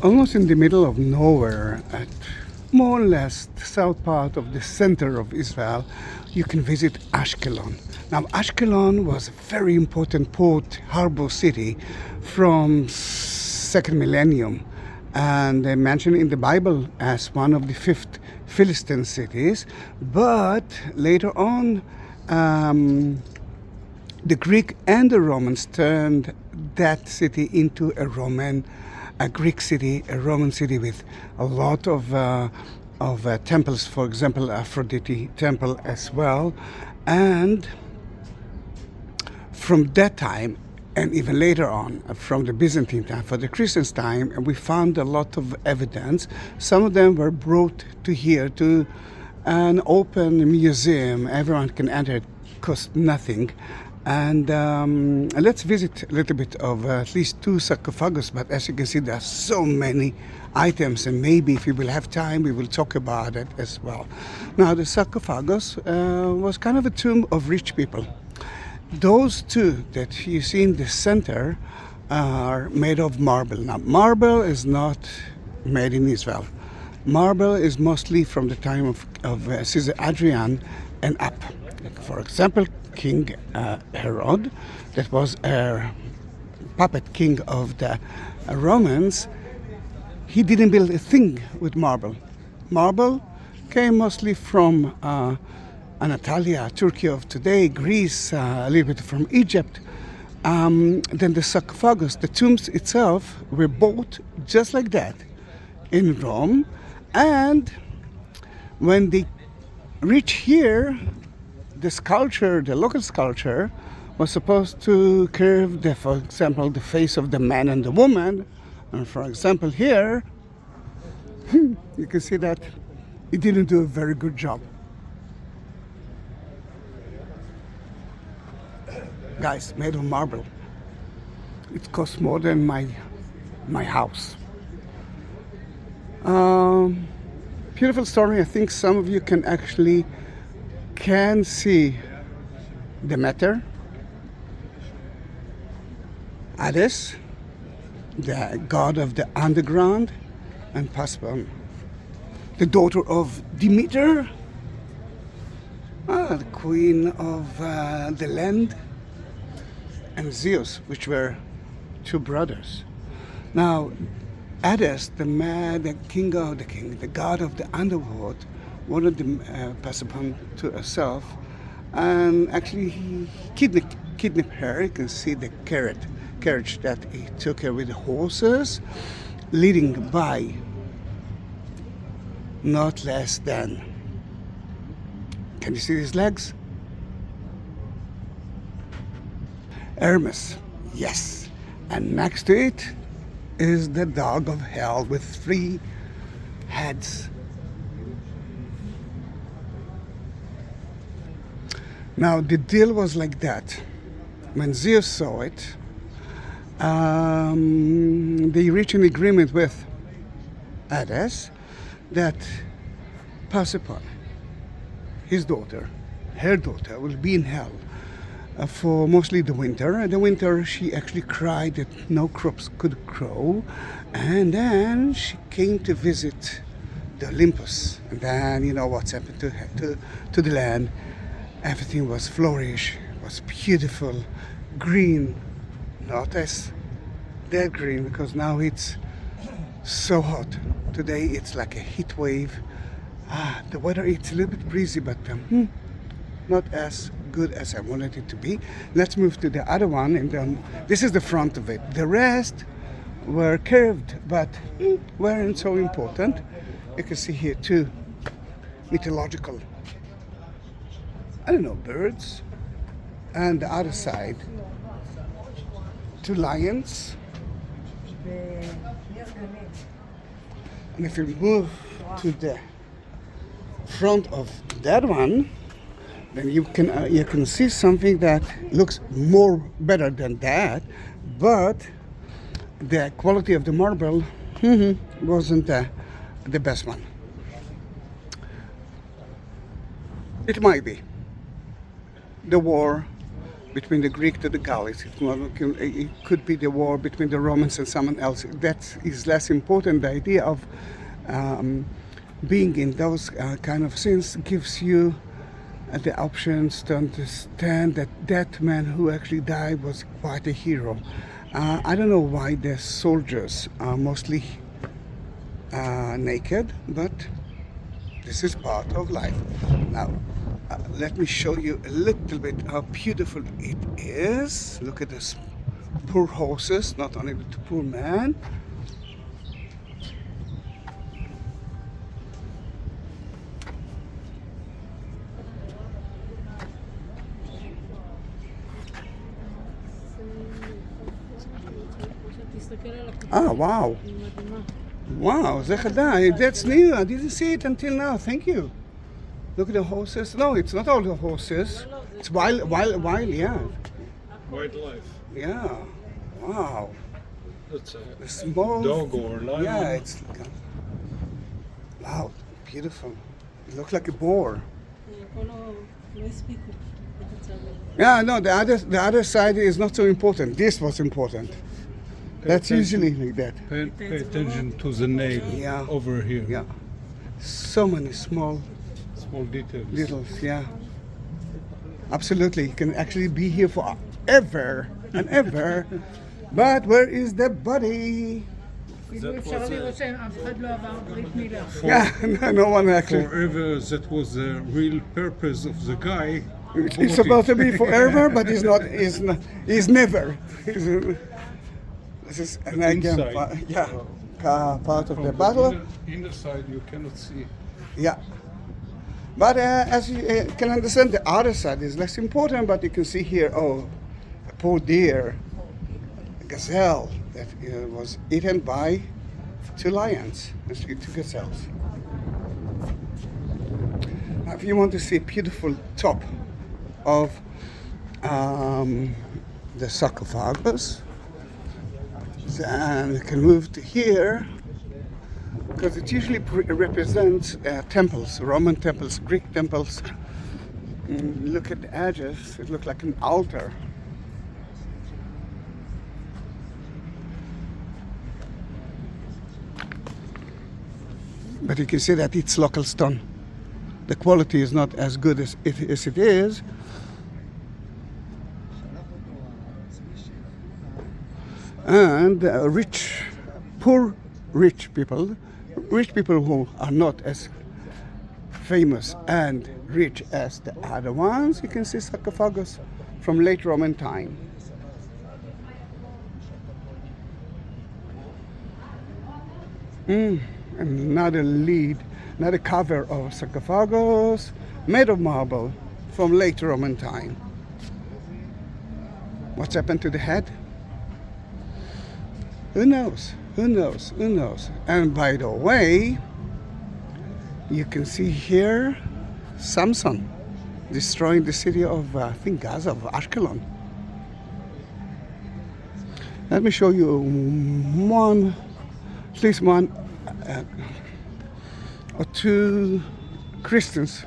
almost in the middle of nowhere, at more or less the south part of the center of Israel, you can visit Ashkelon. Now, Ashkelon was a very important port harbor city from second millennium, and they mentioned in the Bible as one of the fifth Philistine cities. But later on, the Greek and the Romans turned that city into a Greek city, a Roman city with a lot of temples. For example, Aphrodite temple as well. And from that time, and even later on, from the Byzantine time, for the Christians' time, we found a lot of evidence. Some of them were brought to here to an open museum. Everyone can enter, it costs nothing. And let's visit a little bit of at least two sarcophagus, but as you can see, there are so many items, and maybe if we will have time, we will talk about it as well. Now, the sarcophagus was kind of a tomb of rich people. Those two that you see in the center are made of marble. Now, marble is not made in Israel. Marble is mostly from the time of Caesar Adrian and up. For example, King Herod, that was a puppet king of the Romans, he didn't build a thing with marble. Marble came mostly from Anatolia, Turkey of today, Greece, a little bit from Egypt. Then the sarcophagus, the tombs itself, were built just like that in Rome. And when they reach here, the sculpture, the local sculpture, was supposed to curve, for example, the face of the man and the woman. And for example, here, you can see that it didn't do a very good job. Guys, made of marble. It costs more than my house. Beautiful story. I think some of you can see the matter. Hades, the god of the underground, and Paspon, the daughter of Demeter, the queen of the land, and Zeus, which were two brothers. Now, Hades, the god of the underworld, wanted to pass upon to herself, and actually he kidnapped her. You can see the carriage that he took her with the horses, leading by not less than, can you see his legs? Hermes, yes. And next to it is the dog of hell with 3 heads. Now, the deal was like that. When Zeus saw it, they reached an agreement with Hades that Persephone, her daughter, will be in hell for mostly the winter. In the winter, she actually cried that no crops could grow, and then she came to visit the Olympus. And then, you know what's happened to the land. Everything was flourish, was beautiful, green, not as that green, because now it's so hot. Today it's like a heat wave. The weather, it's a little bit breezy, but not as good as I wanted it to be. Let's move to the other one, and this is the front of it. The rest were curved, but weren't so important. You can see here 2 mythological, birds, and the other side 2 lions. And if you move to the front of that one, then you can see something that looks better than that, but the quality of the marble wasn't the best one. It might be. The war between the Greek to the Gallics. It could be the war between the Romans and someone else. That is less important. The idea of being in those kind of scenes gives you the options to understand that that man who actually died was quite a hero. I don't know why the soldiers are mostly naked, but this is part of life. Now, let me show you a little bit how beautiful it is. Look at this poor horses, not only the poor man. Wow. Wow, that's new. I didn't see it until now. Thank you. Look at the horses. No, it's not all the horses. It's wild, yeah. Wildlife. Yeah. Wow. That's The small dog or lion. Yeah, it's wow, beautiful. It looks like a boar. Yeah, no, the other side is not so important. This was important. That's usually like that. Pay attention to the nail over here. Yeah. So many small details. Yeah. Absolutely. You can actually be here for ever and ever. But where is the body? No one actually. Forever, that was the real purpose of the guy. It's supposed to be forever, but it's not. It's never. This is an again, part of the battle. Inner side you cannot see. Yeah. But as you can understand, the other side is less important, but you can see here, a poor deer, a gazelle that was eaten by 2 lions, 2 gazelles. Now, if you want to see a beautiful top of the sarcophagus, then you can move to here, because it usually represents temples, Roman temples, Greek temples. Look at the edges, it looks like an altar. But you can see that it's local stone. The quality is not as good as it is. And poor rich people who are not as famous and rich as the other ones, you can see sarcophagus from late Roman time. Another cover of sarcophagus made of marble from late Roman time. What's happened to the head? Who knows? And by the way, you can see here Samson destroying the city of, I think, Gaza, of Ashkelon. Let me show you at least one or 2 Christians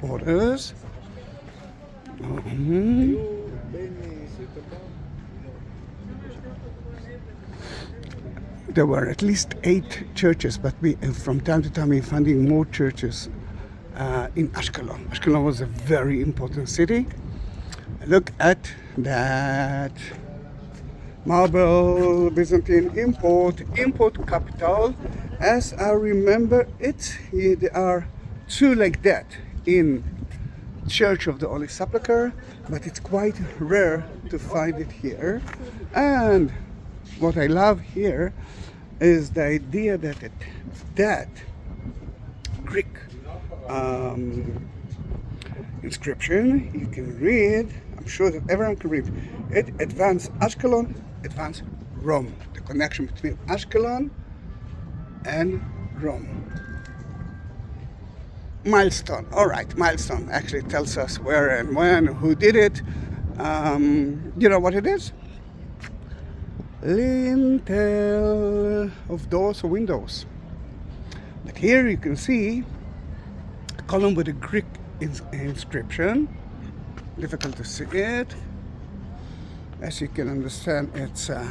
orders. There were at least 8 churches, but from time to time we're finding more churches in Ashkelon. Ashkelon was a very important city. Look at that marble Byzantine import capital. As I remember it, there are 2 like that in Church of the Holy Sepulchre, but it's quite rare to find it here. And what I love here is the idea that Greek inscription you can read. I'm sure that everyone can read it. Advanced Ashkelon, advanced Rome. The connection between Ashkelon and Rome. Milestone. All right, milestone actually tells us where and when, who did it. You know what it is? Lintel of doors or windows. But here you can see a column with a Greek inscription. Difficult to see it. As you can understand, it's a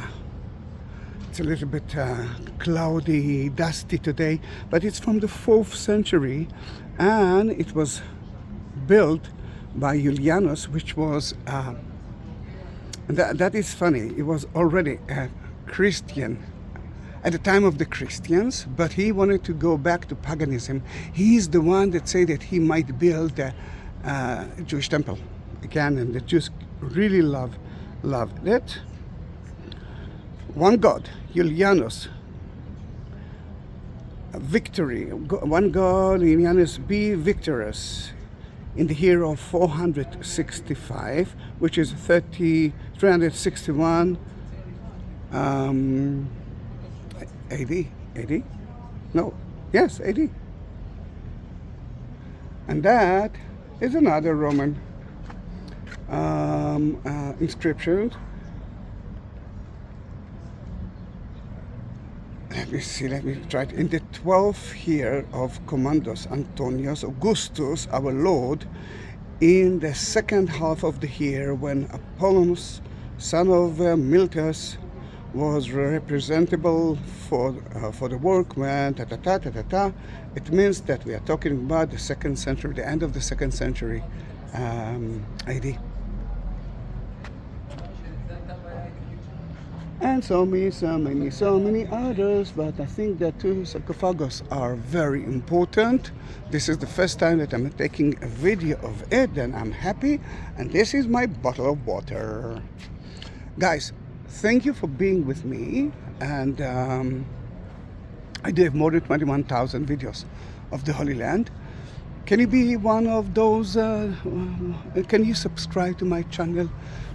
little bit cloudy, dusty today, but it's from the 4th century, and it was built by Julianus, which was that is funny. He was already a Christian at the time of the Christians, but he wanted to go back to paganism. He's the one that said that he might build a Jewish temple again, and the Jews really loved it. One God, Julianus, victory. One God, Julianus, be victorious in the year of 465, which is 361 AD. No, yes, AD. And that is another Roman inscription. Let me try it. In the 12th year of Commandos Antonius Augustus, our Lord, in the second half of the year, when Apollonius, son of Miltius, was representable for the work, when it means that we are talking about the 2nd century, the end of the 2nd century AD. And so many others, but I think that two sarcophagus are very important. This is the first time that I'm taking a video of it, and I'm happy. And this is my bottle of water. Guys, thank you for being with me. And I do have more than 21,000 videos of the Holy Land. Can you be one of those? Can you subscribe to my channel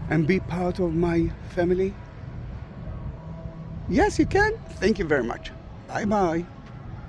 and be part of my family? Yes, you can. Thank you very much. Bye-bye.